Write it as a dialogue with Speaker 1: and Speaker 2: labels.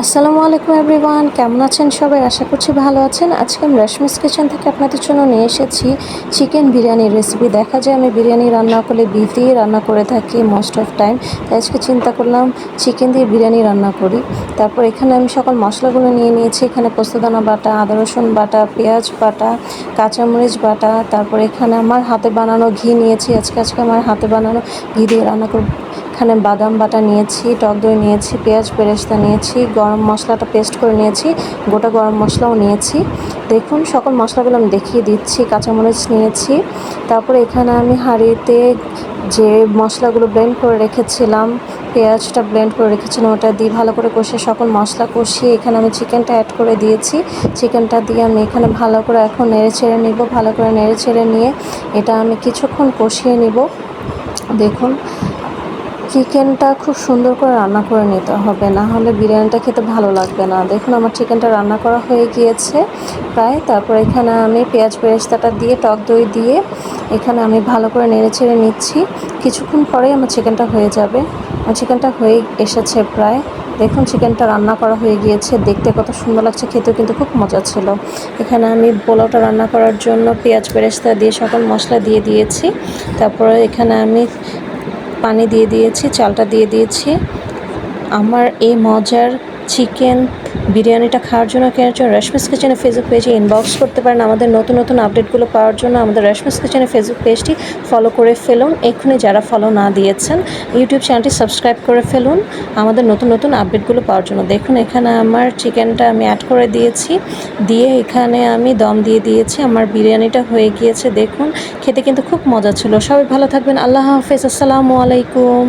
Speaker 1: আসসালামু আলাইকুম এভরিওয়ান, কেমন আছেন সবাই? আশা করছি ভালো আছেন। আজকে আমি রেশমিস কিচেন থেকে আপনাদের জন্য নিয়ে এসেছি চিকেন বিরিয়ানির রেসিপি। দেখা যায় আমি বিরিয়ানি রান্না করলে বিফ দিয়ে রান্না করে থাকি মোস্ট অফ টাইম। তাই আজকে চিন্তা করলাম চিকেন দিয়ে বিরিয়ানি রান্না করি। তারপর এখানে আমি সকল মশলাগুলো নিয়ে নিয়েছি। এখানে পোস্তদানা বাটা, আদা রসুন বাটা, পেঁয়াজ বাটা, কাঁচামরিচ বাটা। তারপর এখানে আমার হাতে বানানো ঘি নিয়েছি। আজকে আমার হাতে বানানো ঘি দিয়ে রান্না করব। এখানে বাদাম বাটা নিয়েছি, টক দই নিয়েছি, পেঁয়াজ বেরেস্তা নিয়েছি, গরম মশলাটা পেস্ট করে নিয়েছি, গোটা গরম মশলাও নিয়েছি। দেখুন সকল মশলাগুলো আমি দেখিয়ে দিচ্ছি। কাঁচামরিচ নিয়েছি। তারপরে এখানে আমি হাঁড়িতে যে মশলাগুলো ব্লেন্ড করে রেখেছিলাম, পেঁয়াজটা ব্লেন্ড করে রেখেছিলাম, ওটা দিয়ে ভালো করে কষে সকল মশলা কষিয়ে এখানে আমি চিকেনটা অ্যাড করে দিয়েছি। চিকেনটা দিয়ে আমি এখানে ভালো করে এখন নেড়ে ছেড়ে নিব। ভালো করে নেড়ে ছেড়ে নিয়ে এটা আমি কিছুক্ষণ কষিয়ে নিব। দেখুন চিকেনটা খুব সুন্দর করে রান্না করে নিতে হবে, না হলে বিরিয়ানিটা খেতে ভালো লাগবে না। দেখুন আমার চিকেনটা রান্না করা হয়ে গিয়েছে প্রায়। তারপর এখানে আমি পেঁয়াজ বেরেস্তাটা দিয়ে টক দই দিয়ে এখানে আমি ভালো করে নেড়ে ছেড়ে নিচ্ছি। কিছুক্ষণ পরেই আমার চিকেনটা হয়ে যাবে। আমার চিকেনটা হয়ে এসেছে প্রায়। দেখুন চিকেনটা রান্না করা হয়ে গিয়েছে, দেখতে কত সুন্দর লাগছে, খেতেও কিন্তু খুব মজা ছিল। এখানে আমি পোলাওটা রান্না করার জন্য পেঁয়াজ বেরেস্তা দিয়ে সকল মশলা দিয়ে দিয়েছি। তারপরে এখানে আমি পানি দিয়ে দিয়েছি, চালটা দিয়ে দিয়েছি। আমার এই মজার চিকেন বিরিয়ানিটা খাওয়ার জন্য কেনার জন্য রেশমিস কিচেনের ফেসবুক পেজে ইনবক্স করতে পারেন। আমাদের নতুন নতুন আপডেটগুলো পাওয়ার জন্য আমাদের রেশমিস কিচেনের ফেসবুক পেজটি ফলো করে ফেলুন। এক্ষুনি যারা ফলো না দিয়েছেন ইউটিউব চ্যানেলটি সাবস্ক্রাইব করে ফেলুন আমাদের নতুন নতুন আপডেটগুলো পাওয়ার জন্য। দেখুন এখানে আমার চিকেনটা আমি অ্যাড করে দিয়েছি, দিয়ে এখানে আমি দম দিয়ে দিয়েছি। আমার বিরিয়ানিটা হয়ে গিয়েছে। দেখুন খেতে কিন্তু খুব মজা ছিল। সবাই ভালো থাকবেন। আল্লাহ হাফেজ। আসসালামু আলাইকুম।